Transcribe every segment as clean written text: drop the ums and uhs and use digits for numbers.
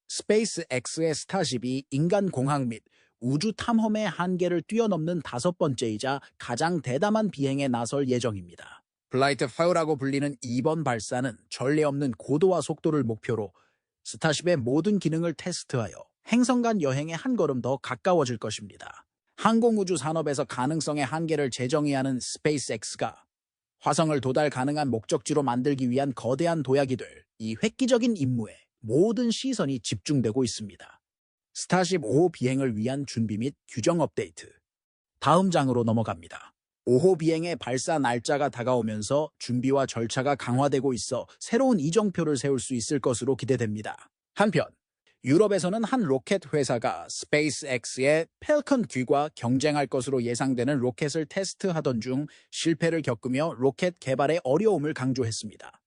스페이스X의 스타쉽이 인간 공항 및 우주 탐험의 한계를 뛰어넘는 5번째이자 가장 대담한 비행에 나설 예정입니다. 플라이트 5라고 불리는 이번 발사는 전례 없는 고도와 속도를 목표로 스타쉽의 모든 기능을 테스트하여 행성 간 여행에 한 걸음 더 가까워질 것입니다. 항공우주 산업에서 가능성의 한계를 재정의하는 스페이스X가 화성을 도달 가능한 목적지로 만들기 위한 거대한 도약이 될 이 획기적인 임무에 모든 시선이 집중되고 있습니다. 스타쉽 5호 비행을 위한 준비 및 규정 업데이트. 다음 장으로 넘어갑니다. 5호 비행의 발사 날짜가 다가오면서 준비와 절차가 강화되고 있어 새로운 이정표를 세울 수 있을 것으로 기대됩니다. 한편 유럽에서는 한 로켓 회사가 스페이스X의 펠컨 D과 경쟁할 것으로 예상되는 로켓을 테스트하던 중 실패를 겪으며 로켓 개발의 어려움을 강조했습니다.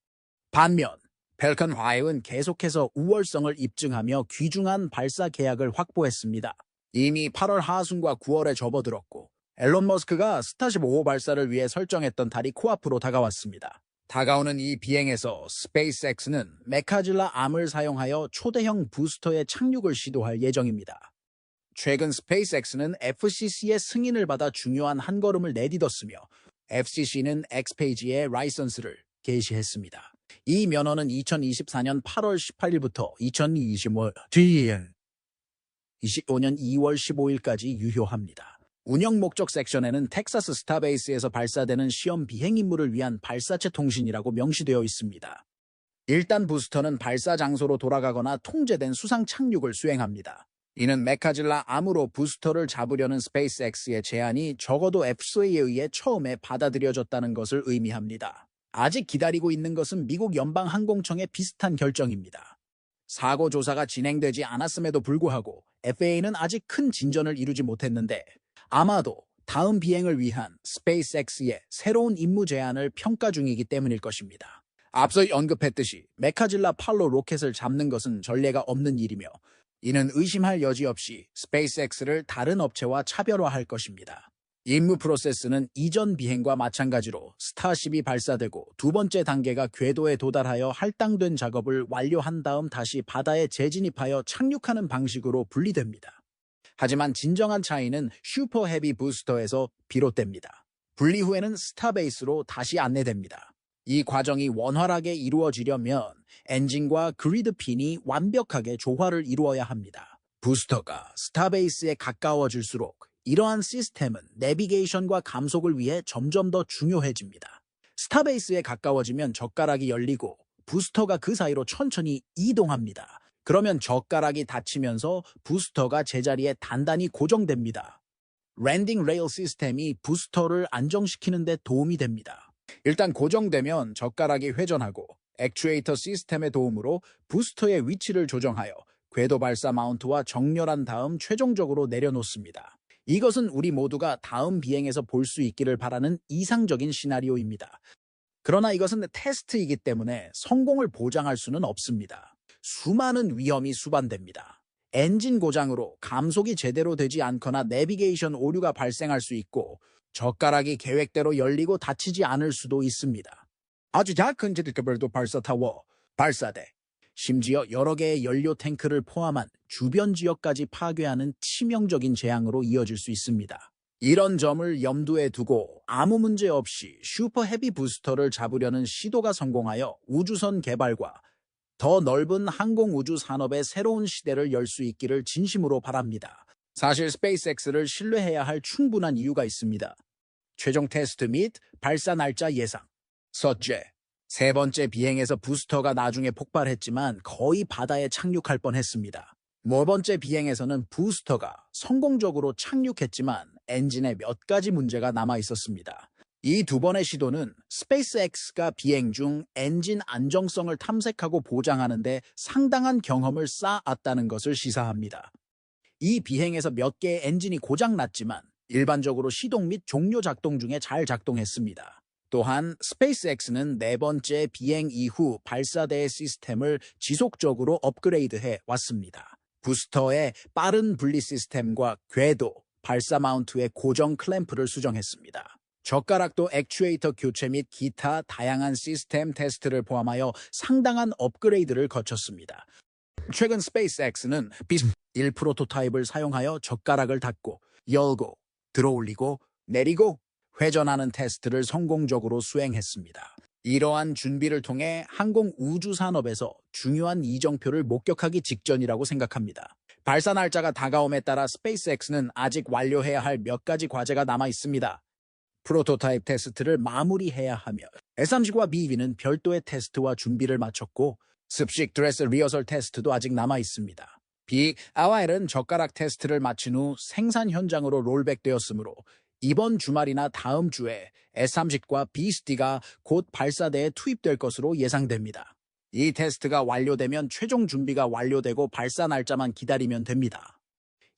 반면 펠컨 5는 계속해서 우월성을 입증하며 귀중한 발사 계약을 확보했습니다. 이미 8월 하순과 9월에 접어들었고 앨런 머스크가 스타쉽 5호 발사를 위해 설정했던 달이 코앞으로 다가왔습니다. 다가오는 이 비행에서 스페이스X는 메카질라 암을 사용하여 초대형 부스터의 착륙을 시도할 예정입니다. 최근 스페이스X는 FCC의 승인을 받아 중요한 한 걸음을 내딛었으며 FCC는 X페이지에 라이선스를 게시했습니다. 이 면허는 2024년 8월 18일부터 2025년 2월 15일까지 유효합니다. 운영 목적 섹션에는 텍사스 스타베이스에서 발사되는 시험 비행 임무를 위한 발사체 통신이라고 명시되어 있습니다. 일단 부스터는 발사 장소로 돌아가거나 통제된 수상 착륙을 수행합니다. 이는 메카질라 암으로 부스터를 잡으려는 스페이스X의 제안이 적어도 FCC에 의해 처음에 받아들여졌다는 것을 의미합니다. 아직 기다리고 있는 것은 미국 연방항공청의 비슷한 결정입니다. 사고 조사가 진행되지 않았음에도 불구하고 FAA는 아직 큰 진전을 이루지 못했는데 아마도 다음 비행을 위한 스페이스X의 새로운 임무 제안을 평가 중이기 때문일 것입니다. 앞서 언급했듯이 메카질라 8로 로켓을 잡는 것은 전례가 없는 일이며 이는 의심할 여지 없이 스페이스X를 다른 업체와 차별화할 것입니다. 임무 프로세스는 이전 비행과 마찬가지로 스타쉽이 발사되고 두 번째 단계가 궤도에 도달하여 할당된 작업을 완료한 다음 다시 바다에 재진입하여 착륙하는 방식으로 분리됩니다. 하지만 진정한 차이는 슈퍼 헤비 부스터에서 비롯됩니다. 분리 후에는 스타베이스로 다시 안내됩니다. 이 과정이 원활하게 이루어지려면 엔진과 그리드 핀이 완벽하게 조화를 이루어야 합니다. 부스터가 스타베이스에 가까워질수록 이러한 시스템은 내비게이션과 감속을 위해 점점 더 중요해집니다. 스타베이스에 가까워지면 젓가락이 열리고 부스터가 그 사이로 천천히 이동합니다. 그러면 젓가락이 닫히면서 부스터가 제자리에 단단히 고정됩니다. 랜딩 레일 시스템이 부스터를 안정시키는 데 도움이 됩니다. 일단 고정되면 젓가락이 회전하고 액추에이터 시스템의 도움으로 부스터의 위치를 조정하여 궤도 발사 마운트와 정렬한 다음 최종적으로 내려놓습니다. 이것은 우리 모두가 다음 비행에서 볼 수 있기를 바라는 이상적인 시나리오입니다. 그러나 이것은 테스트이기 때문에 성공을 보장할 수는 없습니다. 수많은 위험이 수반됩니다. 엔진 고장으로 감속이 제대로 되지 않거나 내비게이션 오류가 발생할 수 있고 젓가락이 계획대로 열리고 닫히지 않을 수도 있습니다. 아주 작은 제트급별도 발사타워, 발사대, 심지어 여러 개의 연료 탱크를 포함한 주변 지역까지 파괴하는 치명적인 재앙으로 이어질 수 있습니다. 이런 점을 염두에 두고 아무 문제 없이 슈퍼 헤비 부스터를 잡으려는 시도가 성공하여 우주선 개발과 더 넓은 항공우주 산업의 새로운 시대를 열 수 있기를 진심으로 바랍니다. 사실 스페이스X를 신뢰해야 할 충분한 이유가 있습니다. 최종 테스트 및 발사 날짜 예상. 첫째, 세 번째 비행에서 부스터가 나중에 폭발했지만 거의 바다에 착륙할 뻔했습니다. 네 번째 비행에서는 부스터가 성공적으로 착륙했지만 엔진에 몇 가지 문제가 남아 있었습니다. 이 두 번의 시도는 스페이스X가 비행 중 엔진 안정성을 탐색하고 보장하는 데 상당한 경험을 쌓았다는 것을 시사합니다. 이 비행에서 몇 개의 엔진이 고장났지만 일반적으로 시동 및 종료 작동 중에 잘 작동했습니다. 또한 스페이스X는 네 번째 비행 이후 발사대의 시스템을 지속적으로 업그레이드해 왔습니다. 부스터의 빠른 분리 시스템과 궤도, 발사 마운트의 고정 클램프를 수정했습니다. 젓가락도 액추에이터 교체 및 기타 다양한 시스템 테스트를 포함하여 상당한 업그레이드를 거쳤습니다. 최근 스페이스X는 B1 프로토타입을 사용하여 젓가락을 닫고 열고 들어올리고 내리고 회전하는 테스트를 성공적으로 수행했습니다. 이러한 준비를 통해 항공 우주 산업에서 중요한 이정표를 목격하기 직전이라고 생각합니다. 발사 날짜가 다가옴에 따라 스페이스X는 아직 완료해야 할 몇 가지 과제가 남아 있습니다. 프로토타입 테스트를 마무리해야 하며 S30과 B2는 별도의 테스트와 준비를 마쳤고 습식 드레스 리허설 테스트도 아직 남아 있습니다. B-AWIL은 젓가락 테스트를 마친 후 생산 현장으로 롤백되었으므로 이번 주말이나 다음 주에 S30과 B-ST가 곧 발사대에 투입될 것으로 예상됩니다. 이 테스트가 완료되면 최종 준비가 완료되고 발사 날짜만 기다리면 됩니다.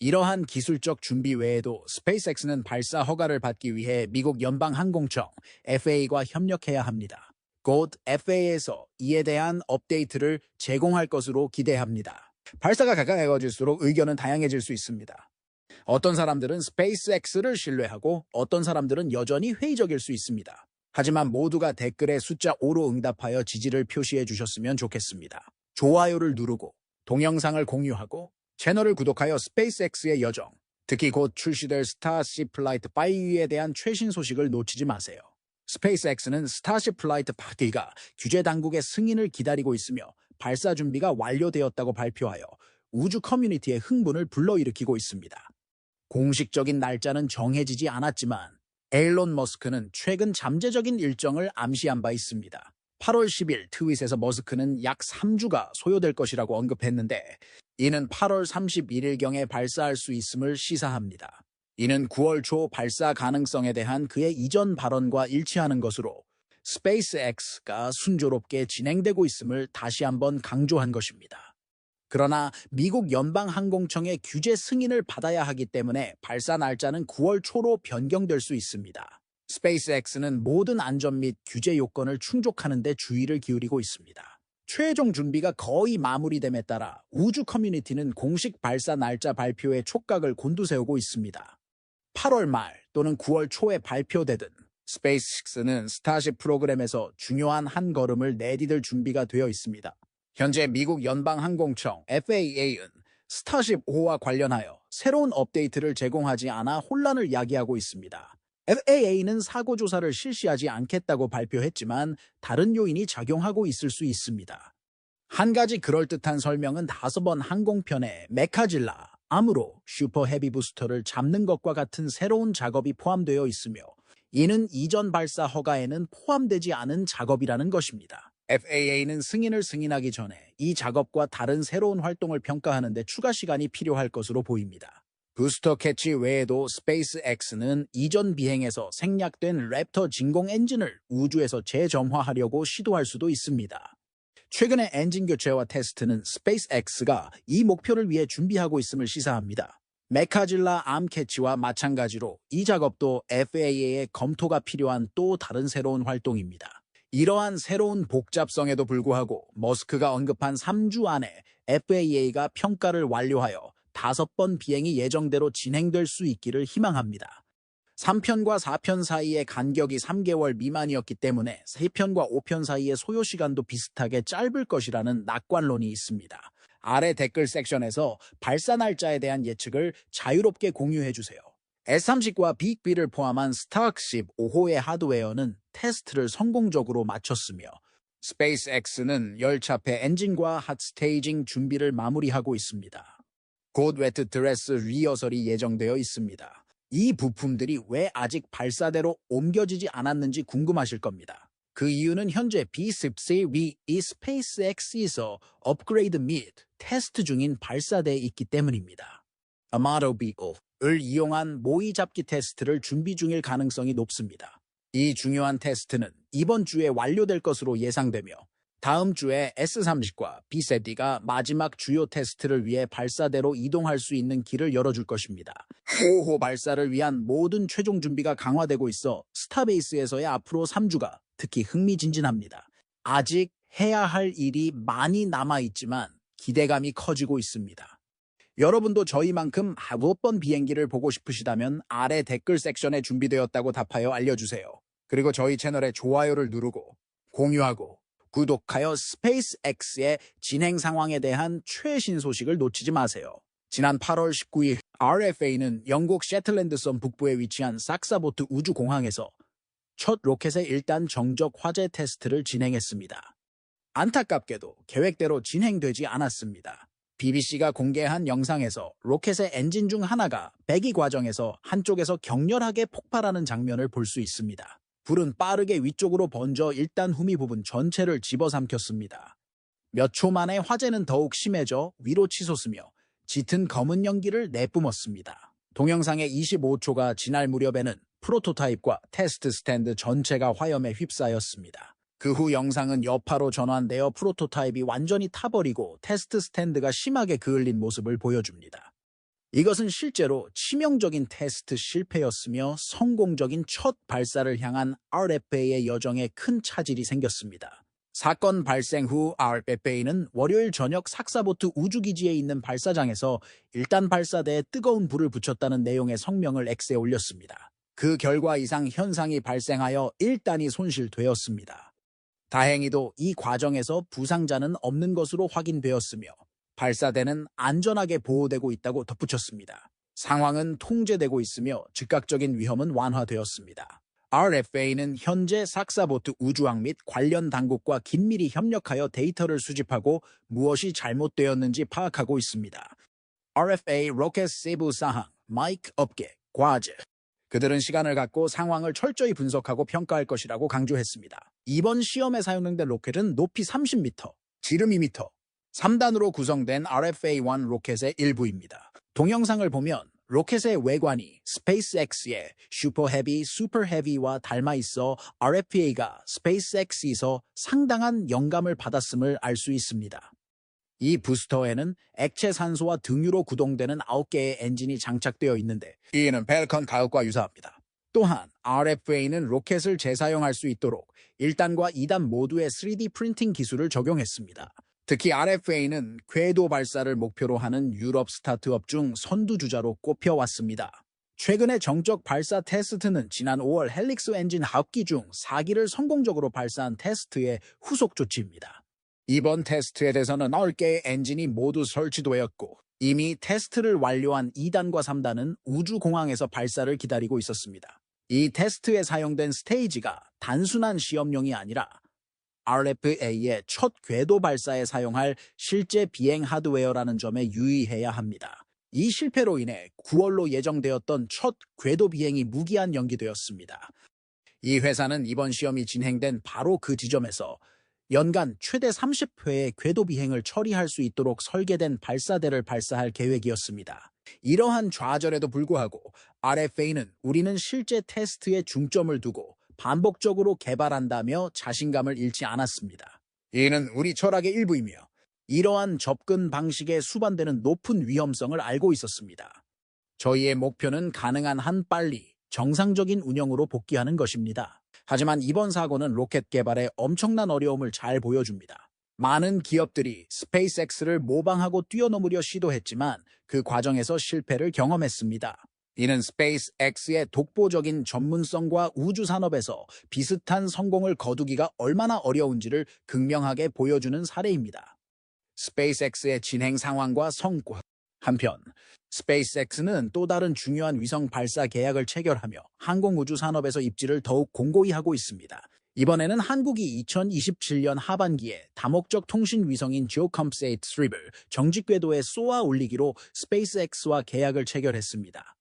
이러한 기술적 준비 외에도 스페이스X는 발사 허가를 받기 위해 미국 연방항공청 FAA과 협력해야 합니다. 곧 FAA에서 이에 대한 업데이트를 제공할 것으로 기대합니다. 발사가 가까워질수록 의견은 다양해질 수 있습니다. 어떤 사람들은 스페이스X를 신뢰하고 어떤 사람들은 여전히 회의적일 수 있습니다. 하지만 모두가 댓글에 숫자 5로 응답하여 지지를 표시해 주셨으면 좋겠습니다. 좋아요를 누르고 동영상을 공유하고 채널을 구독하여 스페이스X의 여정, 특히 곧 출시될 스타쉽 플라이트 5에 대한 최신 소식을 놓치지 마세요. 스페이스X는 스타쉽 플라이트 5가 규제 당국의 승인을 기다리고 있으며 발사 준비가 완료되었다고 발표하여 우주 커뮤니티의 흥분을 불러일으키고 있습니다. 공식적인 날짜는 정해지지 않았지만 에일론 머스크는 최근 잠재적인 일정을 암시한 바 있습니다. 8월 10일 트윗에서 머스크는 약 3주가 소요될 것이라고 언급했는데 이는 8월 31일경에 발사할 수 있음을 시사합니다. 이는 9월 초 발사 가능성에 대한 그의 이전 발언과 일치하는 것으로 스페이스X가 순조롭게 진행되고 있음을 다시 한번 강조한 것입니다. 그러나 미국 연방항공청의 규제 승인을 받아야 하기 때문에 발사 날짜는 9월 초로 변경될 수 있습니다. 스페이스X는 모든 안전 및 규제 요건을 충족하는 데 주의를 기울이고 있습니다. 최종 준비가 거의 마무리됨에 따라 우주 커뮤니티는 공식 발사 날짜 발표에 촉각을 곤두세우고 있습니다. 8월 말 또는 9월 초에 발표되든 스페이스X는 스타쉽 프로그램에서 중요한 한 걸음을 내디딜 준비가 되어 있습니다. 현재 미국 연방항공청 FAA는 스타쉽 5와 관련하여 새로운 업데이트를 제공하지 않아 혼란을 야기하고 있습니다. FAA는 사고 조사를 실시하지 않겠다고 발표했지만 다른 요인이 작용하고 있을 수 있습니다. 한 가지 그럴듯한 설명은 5번 항공편에 메카질라, 암으로 슈퍼 헤비 부스터를 잡는 것과 같은 새로운 작업이 포함되어 있으며 이는 이전 발사 허가에는 포함되지 않은 작업이라는 것입니다. FAA는 승인을 승인하기 전에 이 작업과 다른 새로운 활동을 평가하는 데 추가 시간이 필요할 것으로 보입니다. 부스터 캐치 외에도 스페이스X는 이전 비행에서 생략된 랩터 진공 엔진을 우주에서 재점화하려고 시도할 수도 있습니다. 최근의 엔진 교체와 테스트는 스페이스X가 이 목표를 위해 준비하고 있음을 시사합니다. 메카질라 암 캐치와 마찬가지로 이 작업도 FAA의 검토가 필요한 또 다른 새로운 활동입니다. 이러한 새로운 복잡성에도 불구하고 머스크가 언급한 3주 안에 FAA가 평가를 완료하여 5번 비행이 예정대로 진행될 수 있기를 희망합니다. 3편과 4편 사이의 간격이 3개월 미만이었기 때문에 3편과 5편 사이의 소요 시간도 비슷하게 짧을 것이라는 낙관론이 있습니다. 아래 댓글 섹션에서 발사 날짜에 대한 예측을 자유롭게 공유해주세요. S30과 빅B를 포함한 스타쉽 5호의 하드웨어는 테스트를 성공적으로 마쳤으며 스페이스X는 열차폐 엔진과 핫스테이징 준비를 마무리하고 있습니다. 곧 웨트 드레스 리허설이 예정되어 있습니다. 이 부품들이 왜 아직 발사대로 옮겨지지 않았는지 궁금하실 겁니다. 그 이유는 현재 B-10C 이 스페이스X에서 업그레이드 및 테스트 중인 발사대에 있기 때문입니다. 아마도 비글을 이용한 모의 잡기 테스트를 준비 중일 가능성이 높습니다. 이 중요한 테스트는 이번 주에 완료될 것으로 예상되며 다음 주에 S30과 B-SET가 마지막 주요 테스트를 위해 발사대로 이동할 수 있는 길을 열어줄 것입니다. 5호 발사를 위한 모든 최종 준비가 강화되고 있어 스타베이스에서의 앞으로 3주가 특히 흥미진진합니다. 아직 해야 할 일이 많이 남아있지만 기대감이 커지고 있습니다. 여러분도 저희만큼 5번 비행기를 보고 싶으시다면 아래 댓글 섹션에 준비되었다고 답하여 알려주세요. 그리고 저희 채널에 좋아요를 누르고 공유하고 구독하여 스페이스X의 진행 상황에 대한 최신 소식을 놓치지 마세요. 지난 8월 19일 RFA는 영국 셰틀랜드섬 북부에 위치한 삭사보트 우주공항에서 첫 로켓의 1단 정적 화재 테스트를 진행했습니다. 안타깝게도 계획대로 진행되지 않았습니다. BBC가 공개한 영상에서 로켓의 엔진 중 하나가 배기 과정에서 한쪽에서 격렬하게 폭발하는 장면을 볼 수 있습니다. 불은 빠르게 위쪽으로 번져 1단 후미 부분 전체를 집어삼켰습니다. 몇 초 만에 화재는 더욱 심해져 위로 치솟으며 짙은 검은 연기를 내뿜었습니다. 동영상의 25초가 지날 무렵에는 프로토타입과 테스트 스탠드 전체가 화염에 휩싸였습니다. 그 후 영상은 여파로 전환되어 프로토타입이 완전히 타버리고 테스트 스탠드가 심하게 그을린 모습을 보여줍니다. 이것은 실제로 치명적인 테스트 실패였으며 성공적인 첫 발사를 향한 RFA의 여정에 큰 차질이 생겼습니다. 사건 발생 후 RFA는 월요일 저녁 삭사보트 우주기지에 있는 발사장에서 1단 발사대에 뜨거운 불을 붙였다는 내용의 성명을 X에 올렸습니다. 그 결과 이상 현상이 발생하여 1단이 손실되었습니다. 다행히도 이 과정에서 부상자는 없는 것으로 확인되었으며 발사대는 안전하게 보호되고 있다고 덧붙였습니다. 상황은 통제되고 있으며 즉각적인 위험은 완화되었습니다. RFA는 현재 삭사보트 우주항 및 관련 당국과 긴밀히 협력하여 데이터를 수집하고 무엇이 잘못되었는지 파악하고 있습니다. RFA 로켓 세부 사항, 마이크 업계, 과제. 그들은 시간을 갖고 상황을 철저히 분석하고 평가할 것이라고 강조했습니다. 이번 시험에 사용된 로켓은 높이 30m, 지름 2m, 3단으로 구성된 RFA-1 로켓의 일부입니다. 동영상을 보면 로켓의 외관이 스페이스X의 슈퍼 헤비, 슈퍼 헤비와 닮아 있어 RFA가 스페이스X에서 상당한 영감을 받았음을 알 수 있습니다. 이 부스터에는 액체 산소와 등유로 구동되는 9개의 엔진이 장착되어 있는데 이는 펠컨 가격과 유사합니다. 또한 RFA는 로켓을 재사용할 수 있도록 1단과 2단 모두의 3D 프린팅 기술을 적용했습니다. 특히 RFA는 궤도 발사를 목표로 하는 유럽 스타트업 중 선두주자로 꼽혀왔습니다. 최근의 정적 발사 테스트는 지난 5월 헬릭스 엔진 9기 중 4기를 성공적으로 발사한 테스트의 후속 조치입니다. 이번 테스트에 대해서는 10개의 엔진이 모두 설치되었고 이미 테스트를 완료한 2단과 3단은 우주공항에서 발사를 기다리고 있었습니다. 이 테스트에 사용된 스테이지가 단순한 시험용이 아니라 RFA의 첫 궤도 발사에 사용할 실제 비행 하드웨어라는 점에 유의해야 합니다. 이 실패로 인해 9월로 예정되었던 첫 궤도 비행이 무기한 연기되었습니다. 이 회사는 이번 시험이 진행된 바로 그 지점에서 연간 최대 30회의 궤도 비행을 처리할 수 있도록 설계된 발사대를 발사할 계획이었습니다. 이러한 좌절에도 불구하고 RFA는 우리는 실제 테스트에 중점을 두고 반복적으로 개발한다며 자신감을 잃지 않았습니다. 이는 우리 철학의 일부이며 이러한 접근 방식에 수반되는 높은 위험성을 알고 있었습니다. 저희의 목표는 가능한 한 빨리 정상적인 운영으로 복귀하는 것입니다. 하지만 이번 사고는 로켓 개발에 엄청난 어려움을 잘 보여줍니다. 많은 기업들이 스페이스X를 모방하고 뛰어넘으려 시도했지만 그 과정에서 실패를 경험했습니다. 이는 스페이스X의 독보적인 전문성과 우주 산업에서 비슷한 성공을 거두기가 얼마나 어려운지를 극명하게 보여주는 사례입니다. 스페이스X의 진행 상황과 성과. 한편 스페이스X는 또 다른 중요한 위성 발사 계약을 체결하며 항공우주 산업에서 입지를 더욱 공고히 하고 있습니다. 이번에는 한국이 2027년 하반기에 다목적 통신 위성인 지오컴셋 3를 정직 궤도에 쏘아 올리기로 스페이스X와 계약을 체결했습니다.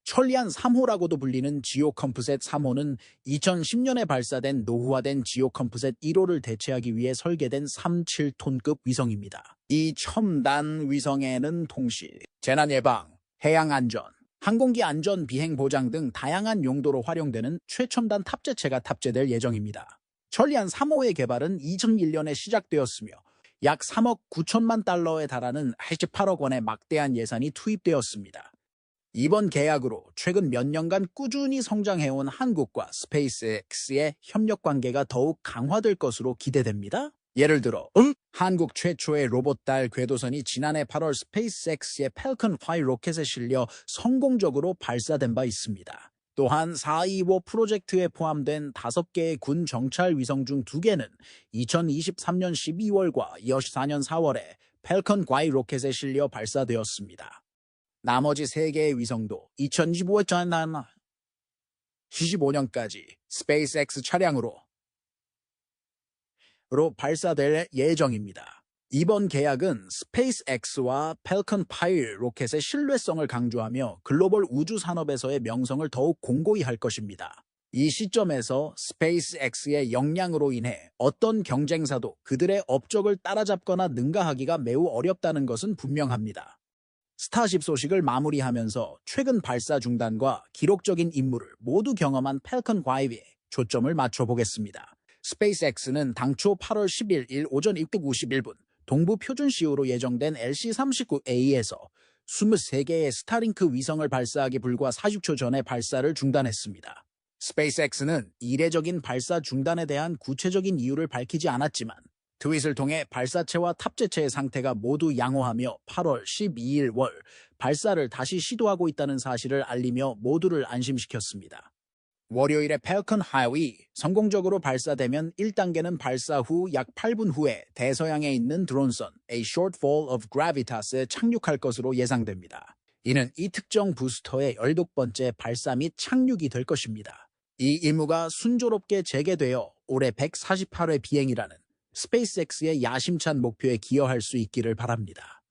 천리안 3호라고도 불리는 지오컴프셋 3호는 2010년에 발사된 노후화된 지오컴프셋 1호를 대체하기 위해 설계된 37톤급 위성입니다. 이 첨단 위성에는 통신, 재난 예방, 해양 안전, 항공기 안전 비행 보장 등 다양한 용도로 활용되는 최첨단 탑재체가 탑재될 예정입니다. 천리안 3호의 개발은 2001년에 시작되었으며 약 3억 9천만 달러에 달하는 88억 원의 막대한 예산이 투입되었습니다. 이번 계약으로 최근 몇 년간 꾸준히 성장해온 한국과 스페이스X의 협력 관계가 더욱 강화될 것으로 기대됩니다. 예를 들어 한국 최초의 로봇달 궤도선이 지난해 8월 스페이스X의 펠컨 5 로켓에 실려 성공적으로 발사된 바 있습니다. 또한 425 프로젝트에 포함된 5개의 군 정찰 위성 중 2개는 2023년 12월과 2024년 4월에 펠컨 과이 로켓에 실려 발사되었습니다. 나머지 3개의 위성도 2025년까지 스페이스X 차량으로 발사될 예정입니다. 이번 계약은 스페이스X와 펠컨 파이 로켓의 신뢰성을 강조하며 글로벌 우주 산업에서의 명성을 더욱 공고히 할 것입니다. 이 시점에서 스페이스X의 역량으로 인해 어떤 경쟁사도 그들의 업적을 따라잡거나 능가하기가 매우 어렵다는 것은 분명합니다. 스타쉽 소식을 마무리하면서 최근 발사 중단과 기록적인 임무를 모두 경험한 펠컨 5에 초점을 맞춰보겠습니다. 스페이스X는 당초 8월 11일 오전 7시 51분 동부 표준시효로 예정된 LC-39A에서 23개의 스타링크 위성을 발사하기 불과 40초 전에 발사를 중단했습니다. 스페이스X는 이례적인 발사 중단에 대한 구체적인 이유를 밝히지 않았지만 트윗을 통해 발사체와 탑재체의 상태가 모두 양호하며 8월 12일 월 발사를 다시 시도하고 있다는 사실을 알리며 모두를 안심시켰습니다. 월요일에 펠컨 하위 성공적으로 발사되면 1단계는 발사 후 약 8분 후에 대서양에 있는 드론선 A Short Fall of Gravitas에 착륙할 것으로 예상됩니다. 이는 이 특정 부스터의 17번째 발사 및 착륙이 될 것입니다. 이 임무가 순조롭게 재개되어 올해 148회 비행이라는 스페이스X의 야심찬 목표에 기여할 수 있기를 바랍니다.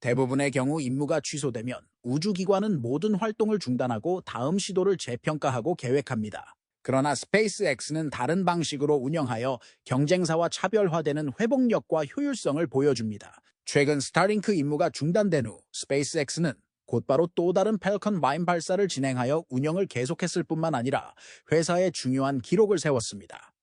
대부분의 경우 임무가 취소되면 우주기관은 모든 활동을 중단하고 다음 시도를 재평가하고 계획합니다. 그러나 스페이스X는 다른 방식으로 운영하여 경쟁사와 차별화되는 회복력과 효율성을 보여줍니다. 최근 스타링크 임무가 중단된 후 스페이스X는 곧바로 또 다른 펠컨 9 발사를 진행하여 운영을 계속했을 뿐만 아니라 회사의 중요한 기록을 세웠습니다.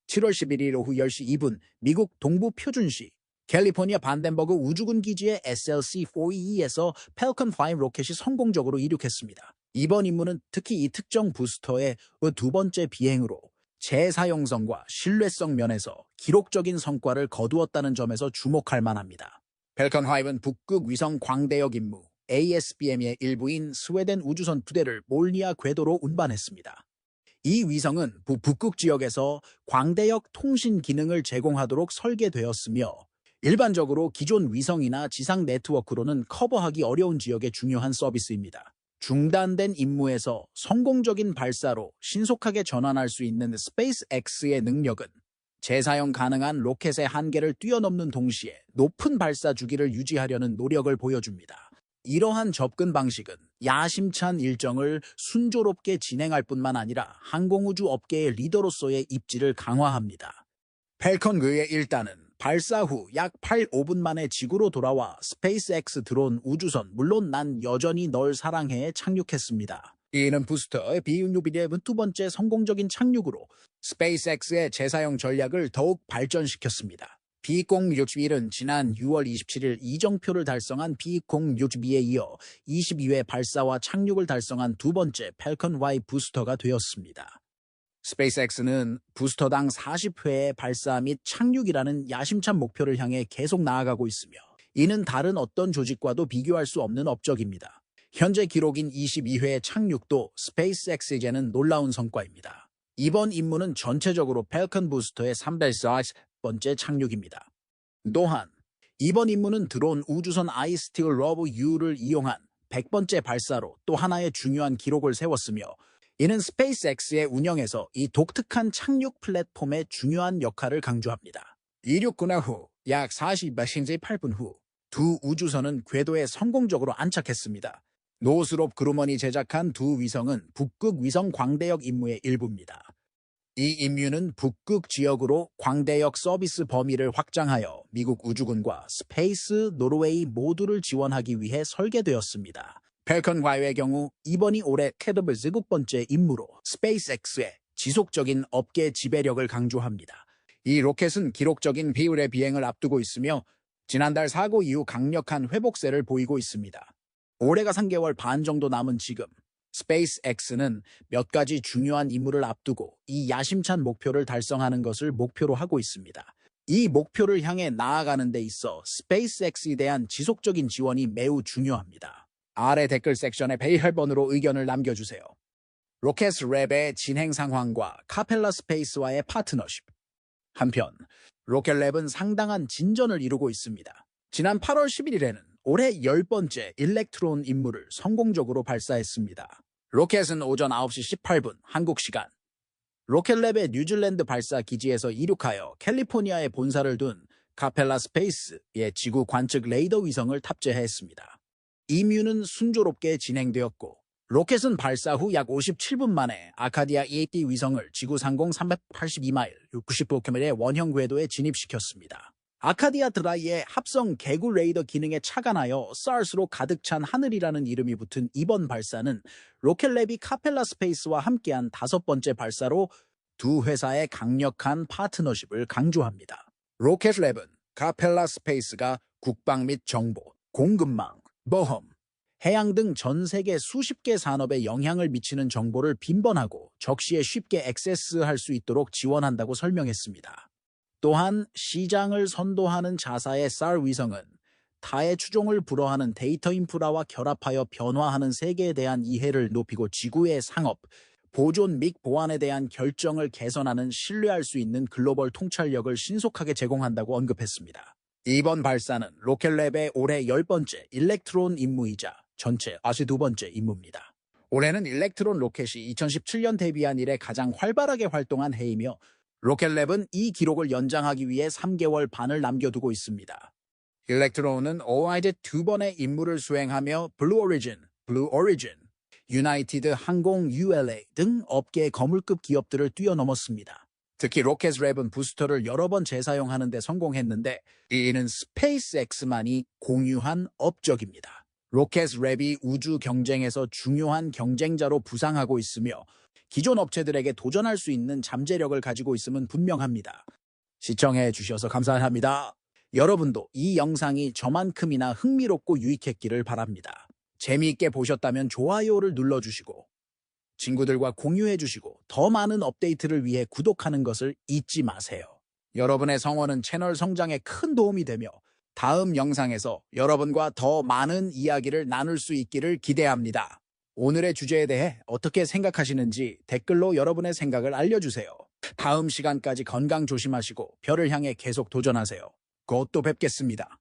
7월 11일 오후 10시 2분 미국 동부 표준시 캘리포니아 반덴버그 우주군 기지의 SLC-422에서 펠컨 5 로켓이 성공적으로 이륙했습니다. 이번 임무는 특히 이 특정 부스터의 2번째 비행으로 재사용성과 신뢰성 면에서 기록적인 성과를 거두었다는 점에서 주목할 만합니다. 펠컨 5는 북극 위성 광대역 임무 ASBM의 일부인 스웨덴 우주선 2대를 몰니아 궤도로 운반했습니다. 이 위성은 북극 지역에서 광대역 통신 기능을 제공하도록 설계되었으며 일반적으로 기존 위성이나 지상 네트워크로는 커버하기 어려운 지역의 중요한 서비스입니다. 중단된 임무에서 성공적인 발사로 신속하게 전환할 수 있는 스페이스X의 능력은 재사용 가능한 로켓의 한계를 뛰어넘는 동시에 높은 발사 주기를 유지하려는 노력을 보여줍니다. 이러한 접근 방식은 야심찬 일정을 순조롭게 진행할 뿐만 아니라 항공우주 업계의 리더로서의 입지를 강화합니다. 펠컨 그의 1단은 발사 후 약 5분 만에 지구로 돌아와 스페이스X 드론 우주선 물론 난 여전히 널 사랑해에 착륙했습니다. 이는 부스터의 비응유비리의 2번째 성공적인 착륙으로 스페이스X의 재사용 전략을 더욱 발전시켰습니다. B061은 지난 6월 27일 이정표를 달성한 B062에 이어 22회 발사와 착륙을 달성한 2번째 펠컨 Y 부스터가 되었습니다. 스페이스X는 부스터당 40회의 발사 및 착륙이라는 야심찬 목표를 향해 계속 나아가고 있으며 이는 다른 어떤 조직과도 비교할 수 없는 업적입니다. 현재 기록인 22회의 착륙도 스페이스X에게는 놀라운 성과입니다. 이번 임무는 전체적으로 펠컨 부스터의 304번째 착륙입니다. 또한 이번 임무는 드론 우주선 아이스틸 러브 U를 이용한 100번째 발사로 또 하나의 중요한 기록을 세웠으며 이는 스페이스X의 운영에서 이 독특한 착륙 플랫폼의 중요한 역할을 강조합니다. 이륙 근화 후 약 48분 후 두 우주선은 궤도에 성공적으로 안착했습니다. 노스롭 그루먼이 제작한 두 위성은 북극 위성 광대역 임무의 일부입니다. 이 임무는 북극 지역으로 광대역 서비스 범위를 확장하여 미국 우주군과 스페이스 노르웨이 모두를 지원하기 위해 설계되었습니다. 펠컨 과외의 경우 이번이 올해 캐더블 7번째 임무로 스페이스X의 지속적인 업계 지배력을 강조합니다. 이 로켓은 기록적인 비율의 비행을 앞두고 있으며 지난달 사고 이후 강력한 회복세를 보이고 있습니다. 올해가 3개월 반 정도 남은 지금 스페이스X는 몇 가지 중요한 임무를 앞두고 이 야심찬 목표를 달성하는 것을 목표로 하고 있습니다. 이 목표를 향해 나아가는 데 있어 스페이스X에 대한 지속적인 지원이 매우 중요합니다. 아래 댓글 섹션에 배열번으로 의견을 남겨주세요. 로켓랩의 진행 상황과 카펠라 스페이스와의 파트너십. 한편 로켓랩은 상당한 진전을 이루고 있습니다. 지난 8월 11일에는 올해 10번째 일렉트론 임무를 성공적으로 발사했습니다. 로켓은 오전 9시 18분 한국 시간 로켓랩의 뉴질랜드 발사 기지에서 이륙하여 캘리포니아에 본사를 둔 카펠라 스페이스의 지구 관측 레이더 위성을 탑재했습니다. 임무는 순조롭게 진행되었고 로켓은 발사 후 약 57분 만에 아카디아 EAD 위성을 지구 상공 382마일 65km의 원형 궤도에 진입시켰습니다. 아카디아 드라이의 합성 개구 레이더 기능에 착안하여 SARS로 가득 찬 하늘이라는 이름이 붙은 이번 발사는 로켓랩이 카펠라 스페이스와 함께한 5번째 발사로 두 회사의 강력한 파트너십을 강조합니다. 로켓랩은 카펠라 스페이스가 국방 및 정보, 공급망, 보험, 해양 등 전 세계 수십 개 산업에 영향을 미치는 정보를 빈번하고 적시에 쉽게 액세스할 수 있도록 지원한다고 설명했습니다. 또한 시장을 선도하는 자사의 SAR 위성은 타의 추종을 불허하는 데이터 인프라와 결합하여 변화하는 세계에 대한 이해를 높이고 지구의 상업, 보존 및 보안에 대한 결정을 개선하는 신뢰할 수 있는 글로벌 통찰력을 신속하게 제공한다고 언급했습니다. 이번 발사는 로켓랩의 올해 10번째 일렉트론 임무이자 전체 92번째 임무입니다. 올해는 일렉트론 로켓이 2017년 데뷔한 이래 가장 활발하게 활동한 해이며 로켓랩은 이 기록을 연장하기 위해 3개월 반을 남겨두고 있습니다. 일렉트론은 OID 2번의 임무를 수행하며 블루 오리진, 유나이티드 항공 ULA 등 업계의 거물급 기업들을 뛰어넘었습니다. 특히 로켓랩은 부스터를 여러 번 재사용하는 데 성공했는데 이는 스페이스X만이 공유한 업적입니다. 로켓랩이 우주 경쟁에서 중요한 경쟁자로 부상하고 있으며 기존 업체들에게 도전할 수 있는 잠재력을 가지고 있음은 분명합니다. 시청해 주셔서 감사합니다. 여러분도 이 영상이 저만큼이나 흥미롭고 유익했기를 바랍니다. 재미있게 보셨다면 좋아요를 눌러주시고 친구들과 공유해주시고 더 많은 업데이트를 위해 구독하는 것을 잊지 마세요. 여러분의 성원은 채널 성장에 큰 도움이 되며 다음 영상에서 여러분과 더 많은 이야기를 나눌 수 있기를 기대합니다. 오늘의 주제에 대해 어떻게 생각하시는지 댓글로 여러분의 생각을 알려주세요. 다음 시간까지 건강 조심하시고 별을 향해 계속 도전하세요. 곧 또 뵙겠습니다.